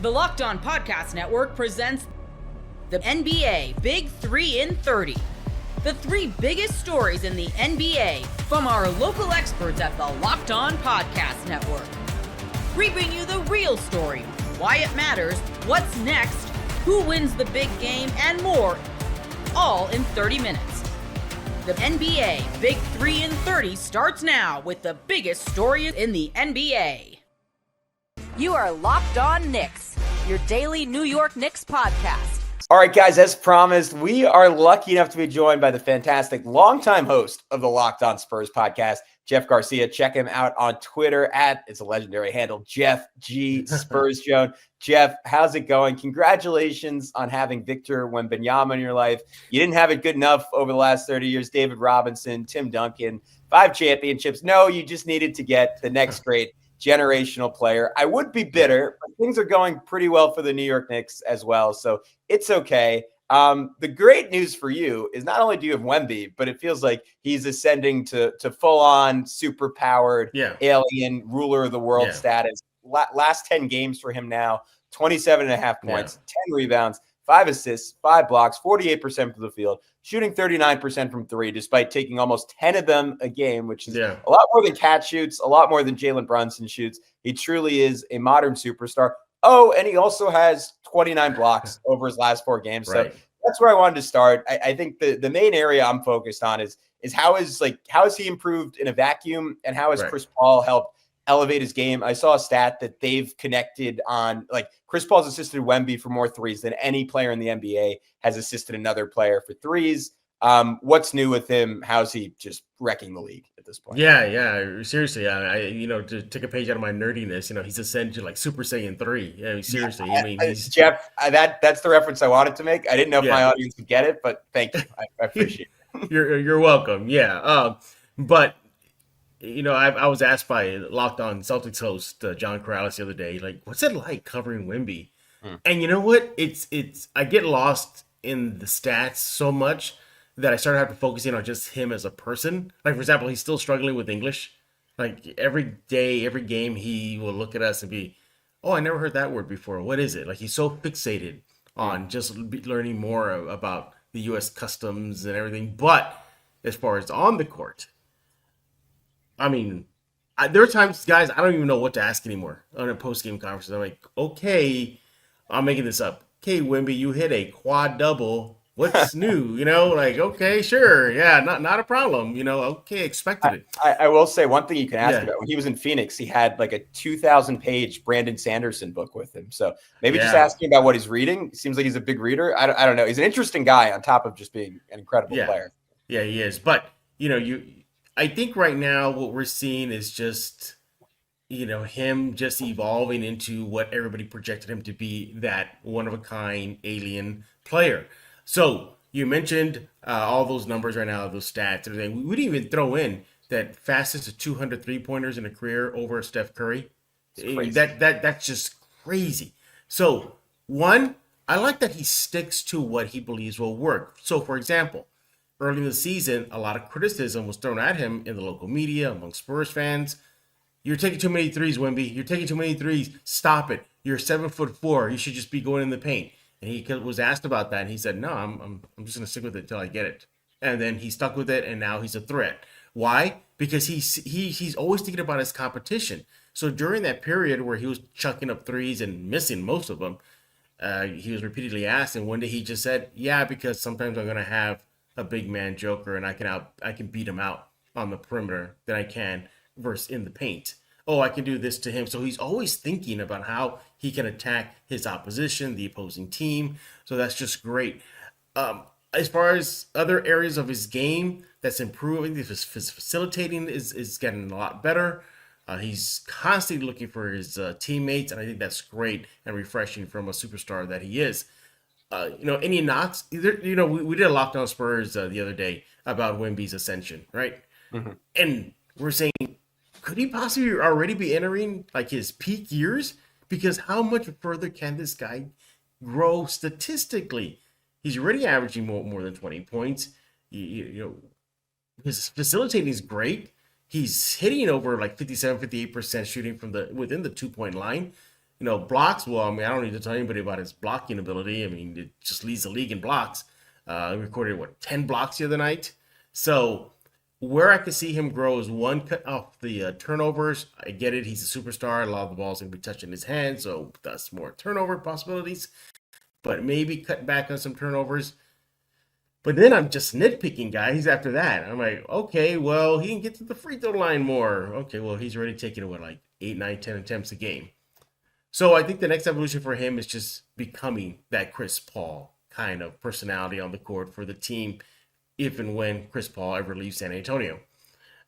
The Locked On Podcast Network presents the NBA Big 3 in 30. The 3 biggest stories in the NBA from our local experts at the Locked On Podcast Network. We bring you the real story, why it matters, what's next, who wins the big game, and more, all in 30 minutes. The NBA Big 3 in 30 starts now with the biggest stories in the NBA. You are Locked On Knicks, your daily New York Knicks podcast. All right, guys, as promised, we are lucky enough to be joined by the fantastic longtime host of the Locked On Spurs podcast, Jeff Garcia. Check him out on Twitter it's a legendary handle, Jeff G. Spurs Joan. Jeff, how's it going? Congratulations on having Victor Wembanyama in your life. You didn't have it good enough over the last 30 years. David Robinson, Tim Duncan, 5 championships. No, you just needed to get the next great generational player. I would be bitter, but things are going pretty well for the New York Knicks as well, so it's okay. The great news for you is not only do you have Wemby, but it feels like he's ascending to full-on, super-powered, alien, ruler of the world status. Last 10 games for him now, 27.5 points, 10 rebounds, 5 assists, 5 blocks, 48% from the field, shooting 39% from 3, despite taking almost 10 of them a game, which is a lot more than Cat shoots, a lot more than Jalen Brunson shoots. He truly is a modern superstar. Oh, and he also has 29 blocks over his last 4 games. So that's where I wanted to start. I think the main area I'm focused on is how is he improved in a vacuum, and how has Chris Paul helped elevate his game. I saw a stat that they've connected on, Chris Paul's assisted Wemby for more threes than any player in the NBA has assisted another player for threes. What's new with him? How's he just wrecking the league at this point? Yeah. Seriously, to take a page out of my nerdiness, he's ascended like Super Saiyan 3. Seriously. He's Jeff, that's the reference I wanted to make. I didn't know if my audience would get it, but thank you. I appreciate it. You're welcome. Yeah. But I was asked by Locked On Celtics host John Corrales the other day, what's it like covering Wemby? And you know what? It's I get lost in the stats so much that I started having to focus in on just him as a person. For example, he's still struggling with English. Every day, every game, he will look at us and be, "Oh, I never heard that word before. What is it?" He's so fixated on just learning more about the U.S. customs and everything. But as far as on the court, there are times, guys, I don't even know what to ask anymore on a post-game conference. I'm like, okay, I'm making this up. Okay, Wemby, you hit a quad double. What's new? Okay, sure. Yeah, not a problem. Okay, expected it. I will say one thing you can ask about. When he was in Phoenix, he had a 2,000-page Brandon Sanderson book with him. So maybe just asking about what he's reading. Seems like he's a big reader. I don't know. He's an interesting guy on top of just being an incredible player. Yeah, he is. But, I think right now what we're seeing is just, him just evolving into what everybody projected him to be, that one-of-a-kind alien player. So you mentioned all those numbers right now, those stats, and everything. We didn't even throw in that fastest of 200 three-pointers in a career over Steph Curry. That's just crazy. So, one, I like that he sticks to what he believes will work. So, for example, early in the season, a lot of criticism was thrown at him in the local media, among Spurs fans. You're taking too many threes, Wemby. You're taking too many threes. Stop it. You're 7'4". You should just be going in the paint. And he was asked about that, and he said, "No, I'm just going to stick with it until I get it." And then he stuck with it, and now he's a threat. Why? Because he's always thinking about his competition. So during that period where he was chucking up threes and missing most of them, he was repeatedly asked, and one day he just said, "Yeah, because sometimes I'm going to have a big man joker, and I can beat him out on the perimeter than I can versus in the paint. Oh, I can do this to him." So he's always thinking about how he can attack his opposition, the opposing team. So that's just great. As far as other areas of his game that's improving, his facilitating is getting a lot better. He's constantly looking for his teammates, and I think that's great and refreshing from a superstar that he is. Any knocks? We did a Locked On Spurs the other day about Wemby's ascension, right? Mm-hmm. And we're saying, could he possibly already be entering his peak years? Because how much further can this guy grow statistically? He's already averaging more than 20 points. His facilitating is great. He's hitting over 57, 58% shooting from within the 2-point line. Blocks, well, I mean, I don't need to tell anybody about his blocking ability. I mean, it just leads the league in blocks. He recorded, 10 blocks the other night? So where I could see him grow is one, cut off the turnovers. I get it. He's a superstar. A lot of the balls going to be touching his hand, so that's more turnover possibilities. But maybe cut back on some turnovers. But then I'm just nitpicking guys after that. I'm like, okay, well, he can get to the free throw line more. Okay, well, he's already taking, 8, 9, 10 attempts a game. So I think the next evolution for him is just becoming that Chris Paul kind of personality on the court for the team if and when Chris Paul ever leaves San Antonio.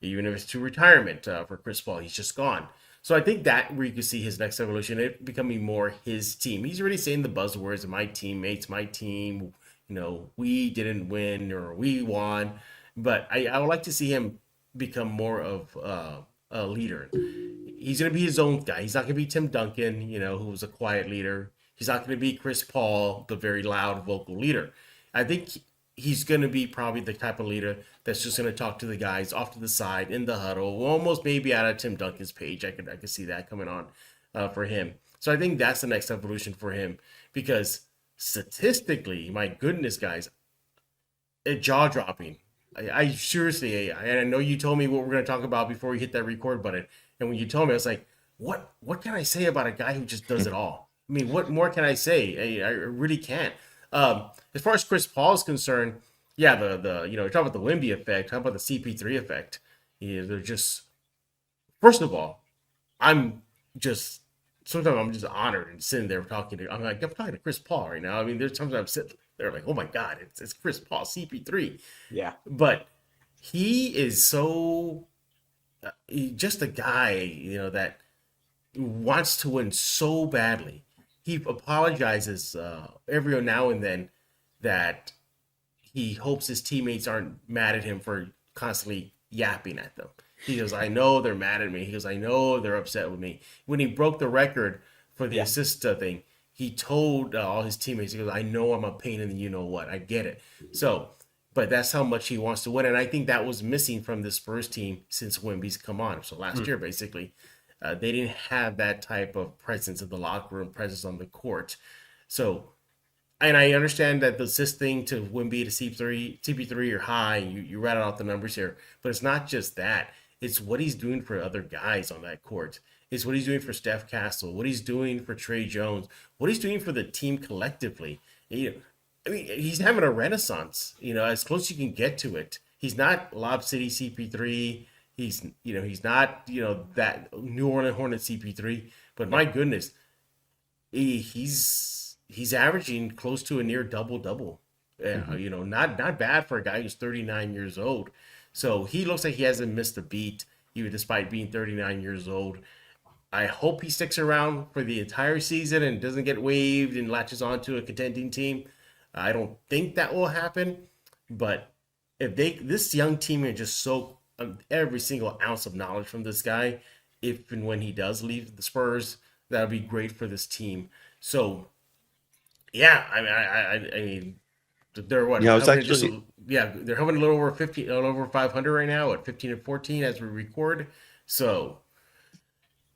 Even if it's to retirement for Chris Paul, he's just gone. So I think that where you can see his next evolution, it becoming more his team. He's already saying the buzzwords of my teammates, my team, we didn't win or we won. But I would like to see him become more of a leader. He's going to be his own guy. He's not going to be Tim Duncan, who was a quiet leader. He's not going to be Chris Paul, the very loud vocal leader. I think he's going to be probably the type of leader that's just going to talk to the guys off to the side in the huddle, almost maybe out of Tim Duncan's page. I could see that coming on for him. So I think that's the next evolution for him because statistically, my goodness, guys, jaw-dropping. I seriously, and I know you told me what we're going to talk about before we hit that record button. And when you told me, I was like, what can I say about a guy who just does it all? I mean, what more can I say? I really can't. As far as Chris Paul is concerned, yeah, you're talking about the Wemby effect. How about the CP3 effect? They're just, first of all, sometimes I'm just honored and sitting there talking to Chris Paul right now. I mean, there's times I'm sitting there like, oh my God, it's Chris Paul, CP3. Yeah. But he is so, just a guy, that wants to win so badly. He apologizes every now and then that he hopes his teammates aren't mad at him for constantly yapping at them. He goes, I know they're mad at me. He goes, I know they're upset with me. When he broke the record for the assist thing, he told all his teammates, he goes, I know I'm a pain in the you-know-what. I get it. So, but that's how much he wants to win. And I think that was missing from the Spurs team since Wemby's come on. So last year, basically, they didn't have that type of presence in the locker room, presence on the court. So, and I understand that the assist thing to Wemby to CP3 are high. You rattled out the numbers here. But it's not just that. It's what he's doing for other guys on that court. It's what he's doing for Steph Castle, what he's doing for Trey Jones, what he's doing for the team collectively. I mean, he's having a renaissance, as close as you can get to it. He's not Lob City CP3. He's not, that New Orleans Hornets CP3. But my goodness, he's averaging close to a near double-double. Not bad for a guy who's 39 years old. So he looks like he hasn't missed a beat, even despite being 39 years old. I hope he sticks around for the entire season and doesn't get waived and latches on to a contending team. I don't think that will happen. But if this young team can just soak every single ounce of knowledge from this guy, if and when he does leave the Spurs, that would be great for this team. So, yeah, I mean, they're what? Yeah, actually. They're having a little over 50, a little over 500 right now at 15 and 14 as we record. So,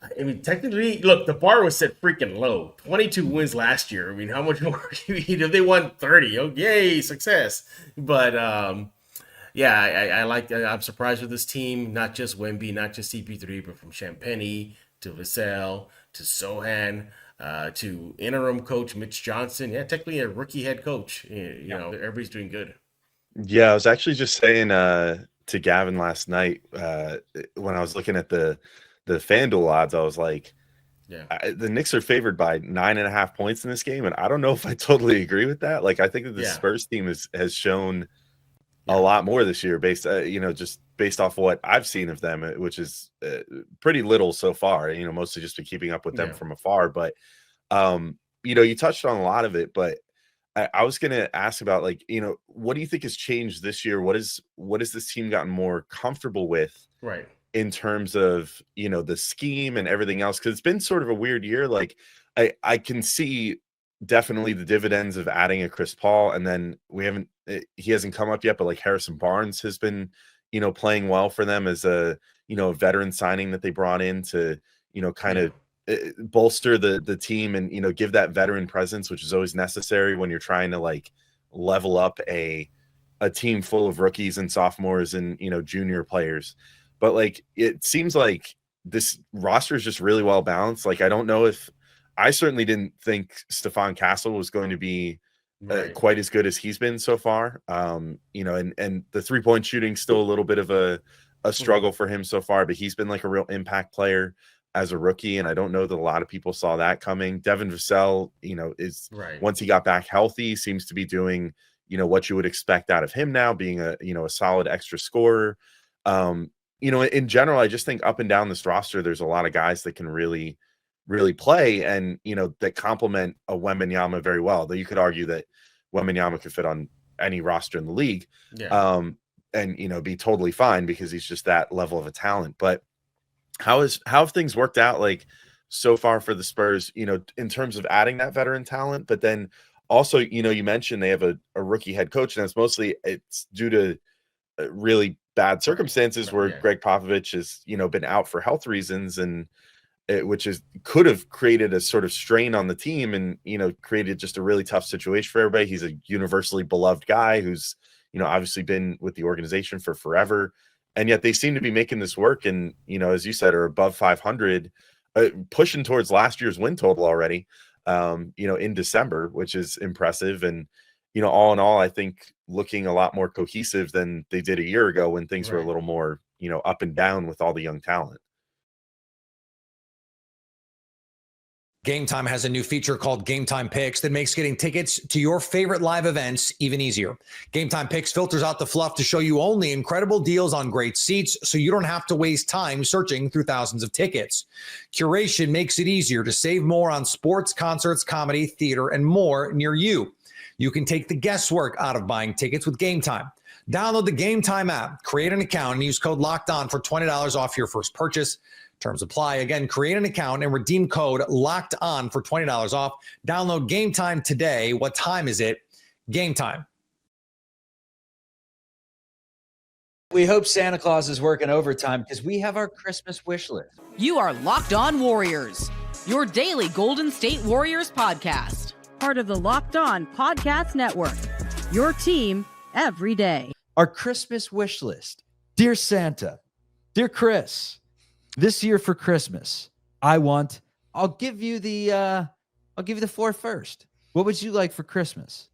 I mean, technically, look, the bar was set freaking low. 22 wins last year. I mean, how much more? If they won 30, oh, yay, success. But I'm surprised with this team. Not just Wemby, not just CP3, but from Champagny to Vassell to Sohan. To interim coach Mitch Johnson. Yeah, technically a rookie head coach. Everybody's doing good. Yeah, I was actually just saying to Gavin last night when I was looking at the FanDuel odds, I was like, the Knicks are favored by 9.5 points in this game, and I don't know if I totally agree with that. Like, I think that the Spurs team has shown a lot more this year, just based off what I've seen of them, which is pretty little so far. Mostly just been keeping up with them from afar. But you touched on a lot of it. But I was going to ask about, what do you think has changed this year? What is this team gotten more comfortable with? Right. In terms of, the scheme and everything else? Because it's been sort of a weird year. Like, I can see definitely the dividends of adding a Chris Paul, and then he hasn't come up yet, but like Harrison Barnes has been, playing well for them as a, veteran signing that they brought in to, kind of bolster the team and, give that veteran presence, which is always necessary when you're trying to like level up a team full of rookies and sophomores and, junior players. But like, it seems like this roster is just really well balanced. Like, I don't know if I certainly didn't think Stephon Castle was going to be quite as good as he's been so far. And the 3-point shooting still a little bit of a struggle for him so far, but he's been like a real impact player as a rookie. And I don't know that a lot of people saw that coming. Devin Vassell, is once he got back healthy, seems to be doing, what you would expect out of him now, being a solid extra scorer. In general, I just think up and down this roster, there's a lot of guys that can really, really play and, that complement a Wembanyama very well. Though you could argue that Wembanyama could fit on any roster in the league. And, be totally fine because he's just that level of a talent. But how have things worked out like so far for the Spurs, in terms of adding that veteran talent, but then also, you mentioned they have a rookie head coach, and it's due to really bad circumstances where Greg Popovich has, been out for health reasons, and could have created a sort of strain on the team and, created just a really tough situation for everybody. He's a universally beloved guy who's, obviously been with the organization for forever. And yet they seem to be making this work. And, as you said, are above 500, pushing towards last year's win total already, in December, which is impressive. And, all in all, I think looking a lot more cohesive than they did a year ago when things were a little more, up and down with all the young talent. Gametime has a new feature called Gametime Picks that makes getting tickets to your favorite live events even easier. Gametime Picks filters out the fluff to show you only incredible deals on great seats, so you don't have to waste time searching through thousands of tickets. Curation makes it easier to save more on sports, concerts, comedy, theater, and more near you. You can take the guesswork out of buying tickets with Gametime. Download the Gametime app, create an account, and use code LOCKEDON for $20 off your first purchase. Terms apply. Again, create an account and redeem code LOCKEDON for $20 off. Download Gametime today. What time is it? Gametime. We hope Santa Claus is working overtime because we have our Christmas wish list. You are Locked On Warriors, your daily Golden State Warriors podcast. Part of the Locked On Podcast Network, your team every day. Our Christmas wish list. Dear Santa, dear Chris, this year for Christmas, I'll give you the floor first. What would you like for Christmas?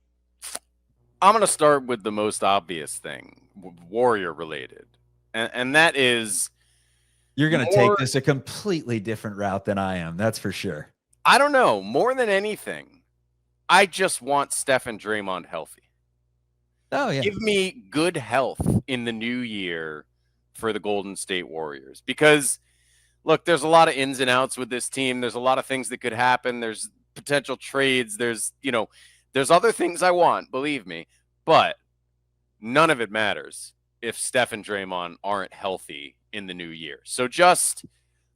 I'm going to start with the most obvious thing, Warrior related. And that is... You're going to take this a completely different route than I am. That's for sure. I don't know. More than anything, I just want Steph and Draymond healthy. Oh, yeah. Give me good health in the new year for the Golden State Warriors. Because... look, there's a lot of ins and outs with this team. There's a lot of things that could happen. There's potential trades. There's other things I want, believe me. But none of it matters if Steph and Draymond aren't healthy in the new year. So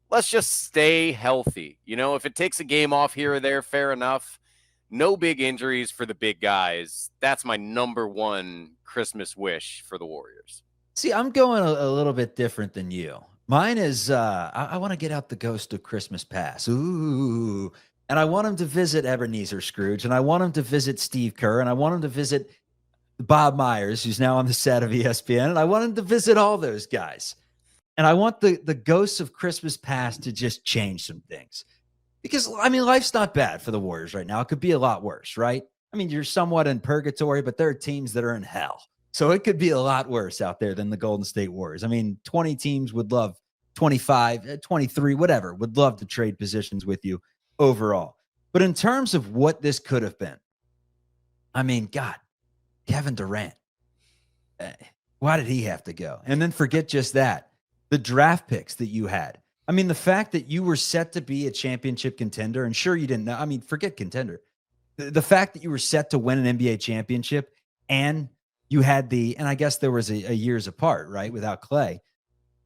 let's just stay healthy. If it takes a game off here or there, fair enough. No big injuries for the big guys. That's my number one Christmas wish for the Warriors. See, I'm going a little bit different than you. Mine is, I want to get out the ghost of Christmas Past. Ooh. And I want him to visit Ebenezer Scrooge, and I want him to visit Steve Kerr, and I want him to visit Bob Myers, who's now on the set of ESPN, and I want him to visit all those guys. And I want the ghosts of Christmas Past to just change some things. Because, life's not bad for the Warriors right now. It could be a lot worse, right? You're somewhat in purgatory, but there are teams that are in hell. So it could be a lot worse out there than the Golden State Warriors. 20 teams would love 25, 23, whatever, would love to trade positions with you overall. But in terms of what this could have been, God, Kevin Durant, why did he have to go? And then forget just that. The draft picks that you had. The fact that you were set to be a championship contender, and sure you didn't know. Forget contender. The fact that you were set to win an NBA championship and you had and I guess there was a years apart, right, without Clay,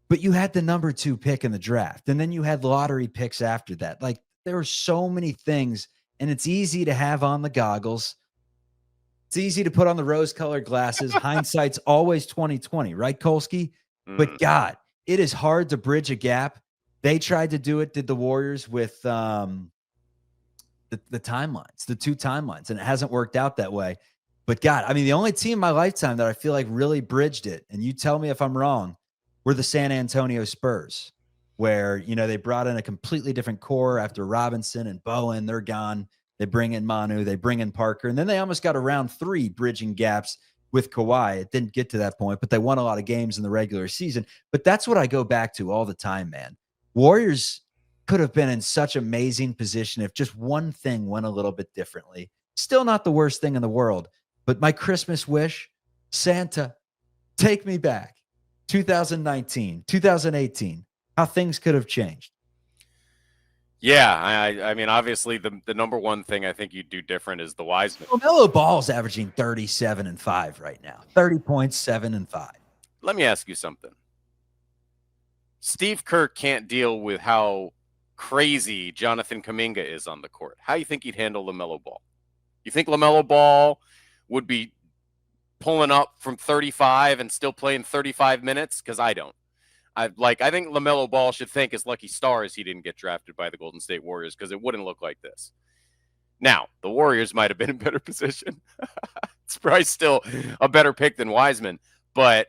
but you had the number 2 pick in the draft, and then you had lottery picks after that. There were so many things, and it's easy to have on the goggles. It's easy to put on the rose-colored glasses. Hindsight's always 20/20, right, Kolsky? But God, it is hard to bridge a gap They tried to do it, did the Warriors with the timelines, the 2 timelines, and it hasn't worked out that way. But God, I mean, the only team in my lifetime that I feel like really bridged it, and you tell me if I'm wrong, were the San Antonio Spurs, where, they brought in a completely different core after Robinson and Bowen. They're gone. They bring in Manu, they bring in Parker, and then they almost got around 3 bridging gaps with Kawhi. It didn't get to that point, but they won a lot of games in the regular season. But that's what I go back to all the time, man. Warriors could have been in such amazing position if just one thing went a little bit differently. Still not the worst thing in the world, but my Christmas wish, Santa, take me back. 2019, 2018, how things could have changed. Yeah, I mean, obviously the number one thing I think you'd do different is the Wiseman. LaMelo Ball's averaging 37 and 5 right now. 30 points, 7 and 5. Let me ask you something. Steve Kerr can't deal with how crazy Jonathan Kuminga is on the court. How do you think he'd handle LaMelo Ball? You think LaMelo Ball would be pulling up from 35 and still playing 35 minutes? Because I don't. I think LaMelo Ball should thank his lucky stars he didn't get drafted by the Golden State Warriors, because it wouldn't look like this. Now, the Warriors might have been in better position. It's probably still a better pick than Wiseman. But,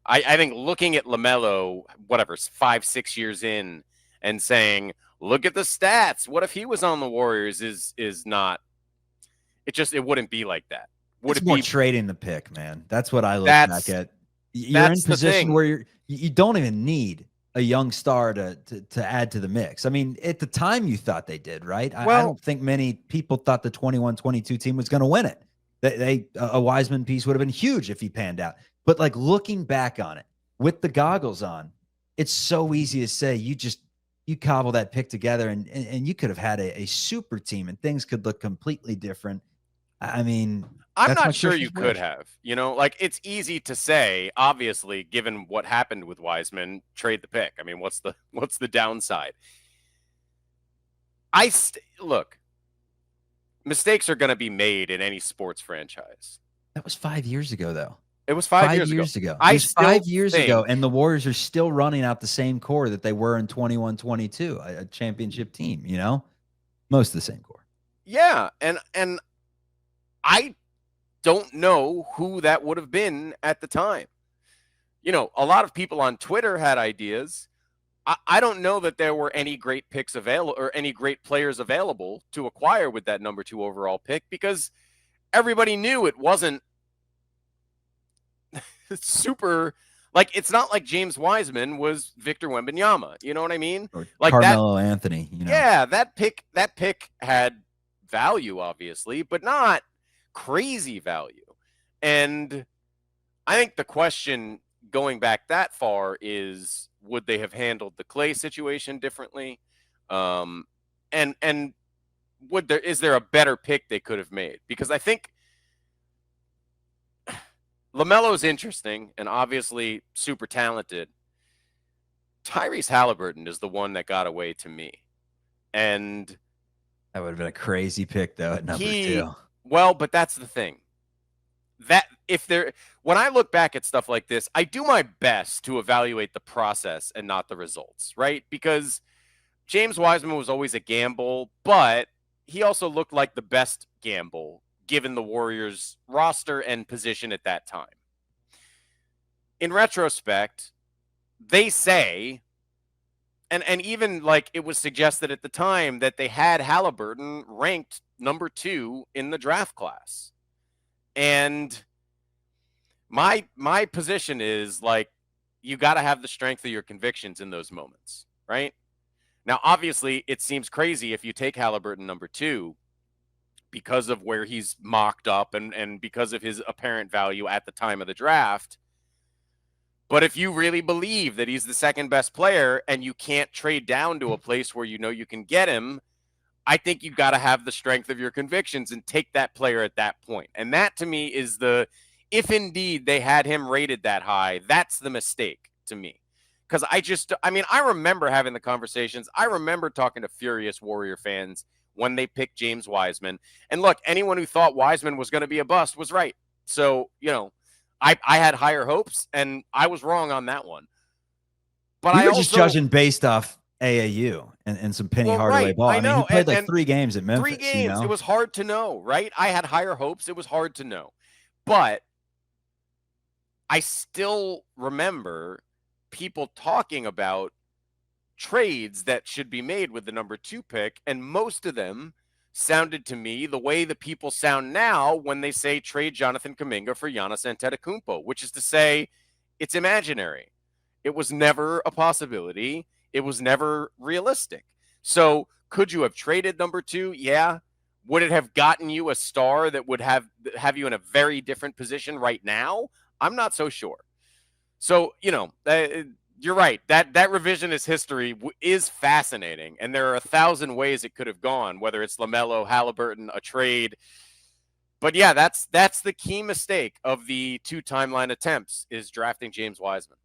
I think looking at LaMelo, 5-6 years in, and saying, look at the stats. What if he was on the Warriors is not – it wouldn't be like that. It's more trading the pick, man. That's what I look back at. You're in position where you don't even need a young star to add to the mix. I mean, at the time you thought they did, right? I don't think many people thought the 21-22 team was going to win it. A Wiseman piece would have been huge if he panned out. But like looking back on it with the goggles on, it's so easy to say you cobble that pick together and you could have had a super team and things could look completely different. I mean, I'm not sure you could have, it's easy to say, obviously, given what happened with Wiseman, trade the pick. I mean, what's the downside? Look, mistakes are going to be made in any sports franchise. That was 5 years ago, though. It was 5 years ago. It was 5 years ago, and the Warriors are still running out the same core that they were in 21-22, a championship team, most of the same core. Yeah, and I don't know who that would have been at the time. A lot of people on Twitter had ideas. I don't know that there were any great picks available or any great players available to acquire with that number 2 overall pick, because everybody knew it wasn't super. It's not like James Wiseman was Victor Wembanyama. You know what I mean? Or like Carmelo Anthony. Yeah, that pick had value, obviously, but not crazy value. And I think the question going back that far is, would they have handled the Clay situation differently? And is there a better pick they could have made? Because I think LaMelo's interesting and obviously super talented. Tyrese Halliburton is the one that got away to me. And that would have been a crazy pick, though, at number 2. Well, but that's the thing. When I look back at stuff like this, I do my best to evaluate the process and not the results, right? Because James Wiseman was always a gamble, but he also looked like the best gamble given the Warriors roster and position at that time. In retrospect, they say, and even it was suggested at the time that they had Halliburton ranked number 2 in the draft class. And my position is you got to have the strength of your convictions in those moments, right? Now, obviously, it seems crazy if you take Halliburton number 2 because of where he's mocked up and because of his apparent value at the time of the draft. But if you really believe that he's the second best player and you can't trade down to a place where you can get him, I think you got to have the strength of your convictions and take that player at that point. And that to me is if indeed they had him rated that high, that's the mistake to me. Because I remember having the conversations. I remember talking to furious Warrior fans when they picked James Wiseman. And look, anyone who thought Wiseman was going to be a bust was right. So, I had higher hopes and I was wrong on that one. But we I were also just judging based off AAU and some Penny Hardaway right, ball. I mean, know. he played and like 3 games at Memphis. 3 games. You know? It was hard to know, right? I had higher hopes. It was hard to know. But I still remember people talking about trades that should be made with the number 2 pick, and most of them sounded to me the way the people sound now when they say trade Jonathan Kuminga for Giannis Antetokounmpo, which is to say it's imaginary. It was never a possibility. It was never realistic. So could you have traded number 2? Yeah. Would it have gotten you a star that would have you in a very different position right now? I'm not so sure. So, you're right. That revisionist history is fascinating, and there are 1,000 ways it could have gone, whether it's LaMelo, Halliburton, a trade. But yeah, that's the key mistake of the 2 timeline attempts is drafting James Wiseman.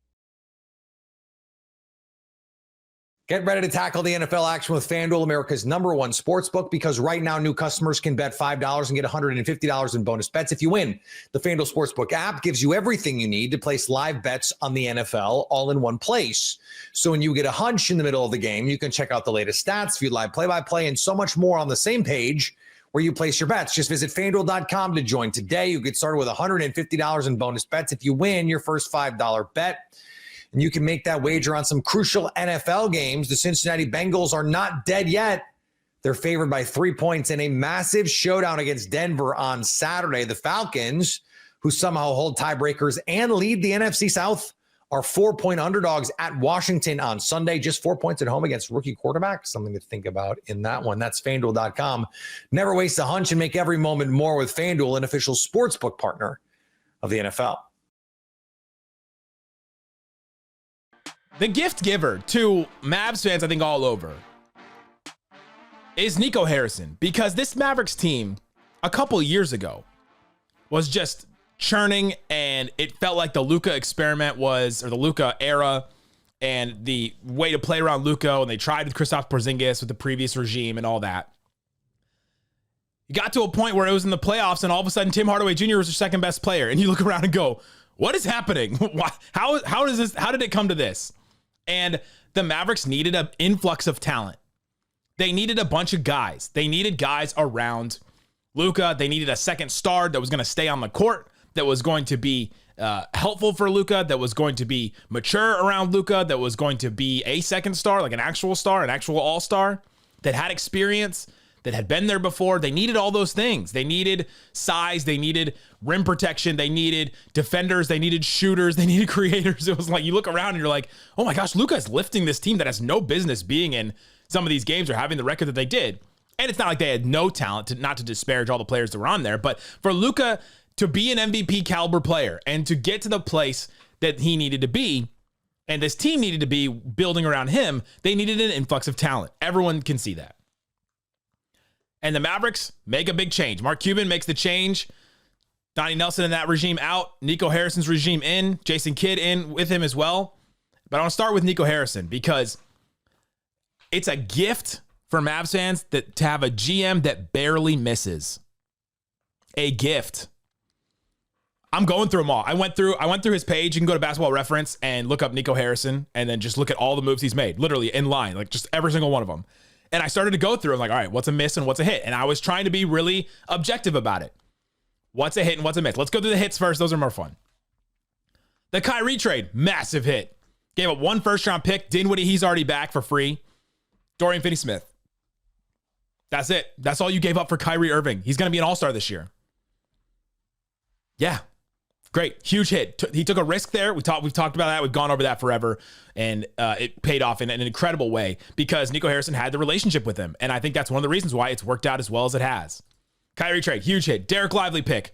Get ready to tackle the NFL action with FanDuel, America's #1 sportsbook, because right now new customers can bet $5 and get $150 in bonus bets if you win. The FanDuel Sportsbook app gives you everything you need to place live bets on the NFL all in one place. So when you get a hunch in the middle of the game, you can check out the latest stats, view live play-by-play, and so much more on the same page where you place your bets. Just visit FanDuel.com to join today. You get started with $150 in bonus bets if you win your first $5 bet. And you can make that wager on some crucial NFL games. The Cincinnati Bengals are not dead yet. They're favored by 3 points in a massive showdown against Denver on Saturday. The Falcons, who somehow hold tiebreakers and lead the NFC South, are 4-point underdogs at Washington on Sunday. Just 4 points at home against rookie quarterback. Something to think about in that one. That's FanDuel.com. Never waste a hunch and make every moment more with FanDuel, an official sportsbook partner of the NFL. The gift giver to Mavs fans, I think all over, is Nico Harrison, because this Mavericks team a couple years ago was just churning, and it felt like the Luka experiment was, or the Luka era, and the way to play around Luka, and they tried with Kristaps Porzingis with the previous regime and all that. You got to a point where it was in the playoffs, and all of a sudden Tim Hardaway Jr. was their second best player, and you look around and go, what is happening? How did it come to this? And the Mavericks needed an influx of talent. They needed a bunch of guys. They needed guys around Luka. They needed a second star that was going to stay on the court, that was going to be helpful for Luka, that was going to be mature around Luka, that was going to be a second star, like an actual star, an actual all-star, that had experience, that had been there before. They needed all those things. They needed size. They needed rim protection. They needed defenders. They needed shooters. They needed creators. It was like you look around and you're like, oh my gosh, Luka is lifting this team that has no business being in some of these games or having the record that they did. And it's not like they had no talent, not to disparage all the players that were on there, but for Luka to be an MVP caliber player and to get to the place that he needed to be, and this team needed to be building around him, they needed an influx of talent. Everyone can see that. And the Mavericks make a big change. Mark Cuban makes the change. Donnie Nelson in that regime out. Nico Harrison's regime in. Jason Kidd in with him as well. But I want to start with Nico Harrison because it's a gift for Mavs fans to have a GM that barely misses. A gift. I'm going through them all. I went through his page. You can go to Basketball Reference and look up Nico Harrison and then just look at all the moves he's made, literally in line, like just every single one of them. And I started to go through. I'm like, all right, what's a miss and what's a hit? And I was trying to be really objective about it. What's a hit and what's a miss? Let's go through the hits first. Those are more fun. The Kyrie trade, massive hit. Gave up 1 first-round pick. Dinwiddie, he's already back for free. Dorian Finney-Smith. That's it. That's all you gave up for Kyrie Irving. He's going to be an all-star this year. Yeah. Great. Huge hit. He took a risk there. We've talked about that. We've gone over that forever. And it paid off in an incredible way because Nico Harrison had the relationship with him. And I think that's one of the reasons why it's worked out as well as it has. Kyrie trade, huge hit. Derek Lively pick.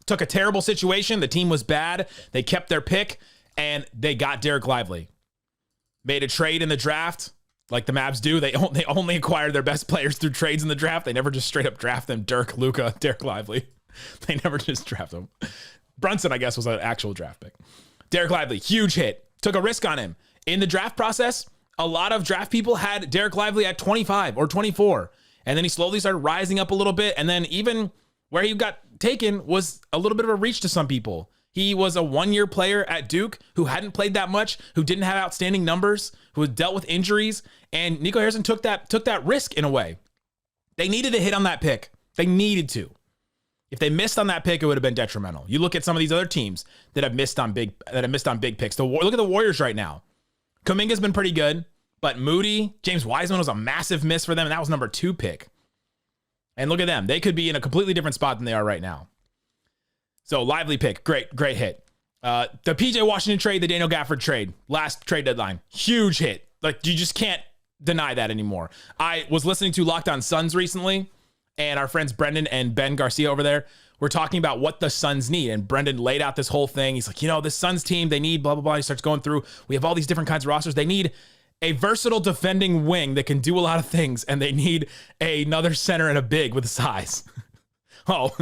Took a terrible situation. The team was bad. They kept their pick, and they got Derek Lively. Made a trade in the draft like the Mavs do. They only acquire their best players through trades in the draft. They never just straight up draft them. Dirk, Luka, Derek Lively. They never just draft them. Brunson, I guess, was an actual draft pick. Derek Lively, huge hit. Took a risk on him. In the draft process, a lot of draft people had Derek Lively at 25 or 24. And then he slowly started rising up a little bit. And then even where he got taken was a little bit of a reach to some people. He was a one-year player at Duke who hadn't played that much, who didn't have outstanding numbers, who had dealt with injuries, and Nico Harrison took that risk in a way. They needed to hit on that pick. They needed to. If they missed on that pick, it would have been detrimental. You look at some of these other teams that have missed on big picks. Look at the Warriors right now. Kuminga's been pretty good, but Moody, James Wiseman was a massive miss for them, and that was number 2 pick. And look at them. They could be in a completely different spot than they are right now. So Lively pick. Great hit. The PJ Washington trade, the Daniel Gafford trade, last trade deadline. Huge hit. Like, you just can't deny that anymore. I was listening to Locked On Suns recently, and our friends Brendan and Ben Garcia over there were talking about what the Suns need. And Brendan laid out this whole thing. He's like, this Suns team, they need blah, blah, blah. He starts going through. We have all these different kinds of rosters. They need a versatile defending wing that can do a lot of things, and they need another center and a big with size. Oh,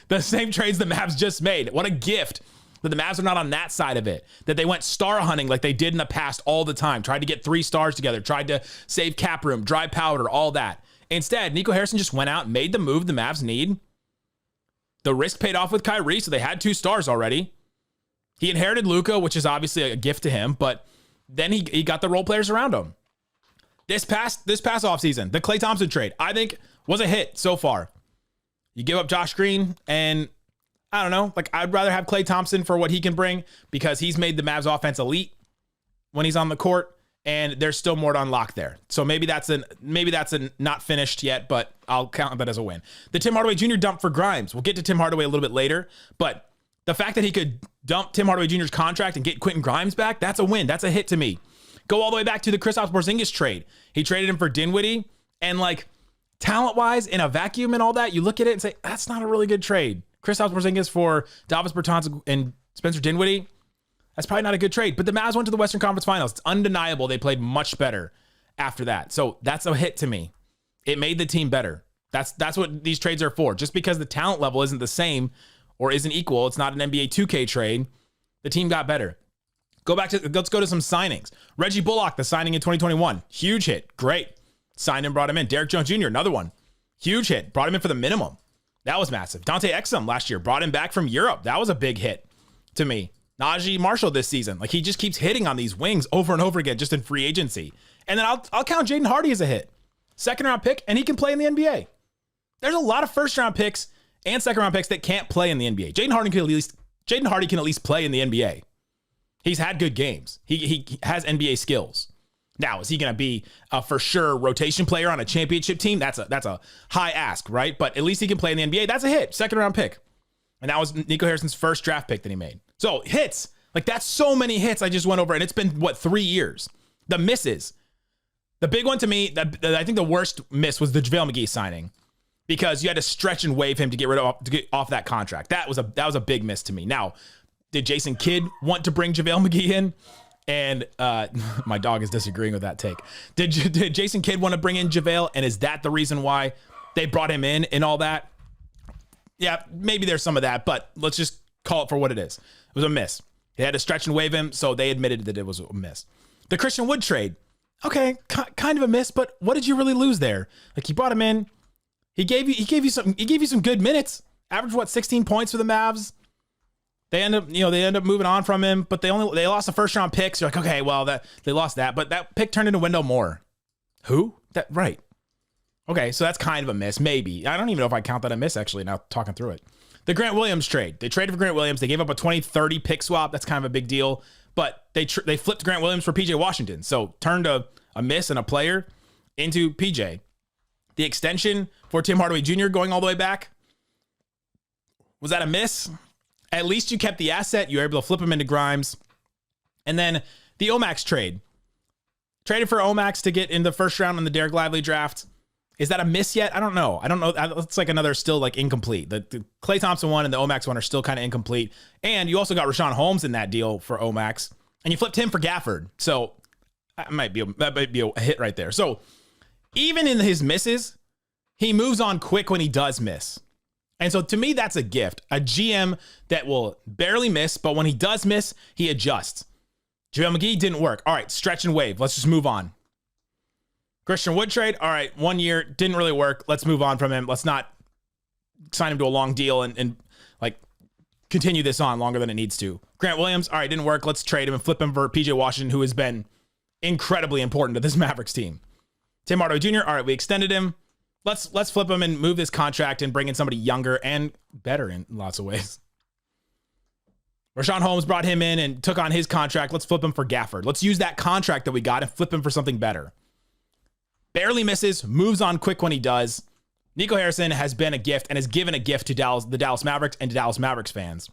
the same trades the Mavs just made. What a gift that the Mavs are not on that side of it, that they went star hunting like they did in the past all the time, tried to get 3 stars together, tried to save cap room, dry powder, all that. Instead, Nico Harrison just went out and made the move the Mavs need. The risk paid off with Kyrie, so they had 2 stars already. He inherited Luka, which is obviously a gift to him, but then he got the role players around him. This past offseason, the Klay Thompson trade, I think, was a hit so far. You give up Josh Green, and I don't know, like, I'd rather have Klay Thompson for what he can bring because he's made the Mavs offense elite when he's on the court, and there's still more to unlock there. So maybe that's not finished yet, but I'll count that as a win. The Tim Hardaway Jr. dump for Grimes. We'll get to Tim Hardaway a little bit later, but the fact that he could dump Tim Hardaway Jr.'s contract and get Quentin Grimes back, that's a win. That's a hit to me. Go all the way back to the Kristaps Porzingis trade. He traded him for Dinwiddie, and like, talent-wise, in a vacuum and all that, you look at it and say, that's not a really good trade. Kristaps Porzingis for Davis Bertans and Spencer Dinwiddie, that's probably not a good trade. But the Mavs went to the Western Conference Finals. It's undeniable they played much better after that. So that's a hit to me. It made the team better. That's what these trades are for. Just because the talent level isn't the same or isn't equal, it's not an NBA 2K trade, the team got better. Let's go to some signings. Reggie Bullock, the signing in 2021. Huge hit. Great. Signed and brought him in. Derek Jones Jr., another one. Huge hit. Brought him in for the minimum. That was massive. Dante Exum last year. Brought him back from Europe. That was a big hit to me. Najee Marshall this season. Like, he just keeps hitting on these wings over and over again just in free agency. And then I'll count Jaden Hardy as a hit. 2nd-round pick, and he can play in the NBA. There's a lot of 1st-round picks and 2nd-round picks that can't play in the NBA. Jaden Hardy can at least play in the NBA. He's had good games. He has NBA skills. Now, is he going to be a for sure rotation player on a championship team? That's a high ask, right? But at least he can play in the NBA. That's a hit. 2nd-round pick. And that was Nico Harrison's first draft pick that he made. So hits, like, that's so many hits I just went over. And it's been, 3 years? The misses. The big one to me, I think the worst miss was the JaVale McGee signing, because you had to stretch and waive him to get off that contract. That was a big miss to me. Now, did Jason Kidd want to bring JaVale McGee in? And my dog is disagreeing with that take. Did Jason Kidd want to bring in JaVale? And is that the reason why they brought him in and all that? Yeah, maybe there's some of that, but let's just call it for what it is. It was a miss. They had to stretch and waive him, so they admitted that it was a miss. The Christian Wood trade. Okay, kind of a miss, but what did you really lose there? Like, you brought him in. He gave you some good minutes. Averaged 16 points for the Mavs. They end up moving on from him, but they lost the 1st-round picks. You're like, okay, well, they lost that, but that pick turned into Wendell Moore. Who? That right. Okay, so that's kind of a miss, maybe. I don't even know if I count that a miss, actually, now talking through it. The Grant Williams trade. They traded for Grant Williams. They gave up a 20-30 pick swap. That's kind of a big deal. But they flipped Grant Williams for PJ Washington. So turned a miss and a player into PJ. The extension for Tim Hardaway Jr. going all the way back. Was that a miss? At least you kept the asset. You were able to flip him into Grimes. And then the Omax trade. Traded for Omax to get in the 1st round in the Derek Lively draft. Is that a miss yet? I don't know. It's like another still like incomplete. The Klay Thompson one and the Omax one are still kind of incomplete. And you also got Rashawn Holmes in that deal for Omax. And you flipped him for Gafford. So that might be a hit right there. So even in his misses, he moves on quick when he does miss. And so to me, that's a gift. A GM that will barely miss, but when he does miss, he adjusts. JaVale McGee didn't work. All right, stretch and wave. Let's just move on. Christian Wood trade. All right, 1 year, didn't really work. Let's move on from him. Let's not sign him to a long deal and like continue this on longer than it needs to. Grant Williams, all right, didn't work. Let's trade him and flip him for PJ Washington, who has been incredibly important to this Mavericks team. Tim Hardaway Jr., all right, we extended him. Let's flip him and move this contract and bring in somebody younger and better in lots of ways. Rashawn Holmes brought him in and took on his contract. Let's flip him for Gafford. Let's use that contract that we got and flip him for something better. Barely misses, moves on quick when he does. Nico Harrison has been a gift and has given a gift to the Dallas Mavericks and to Dallas Mavericks fans.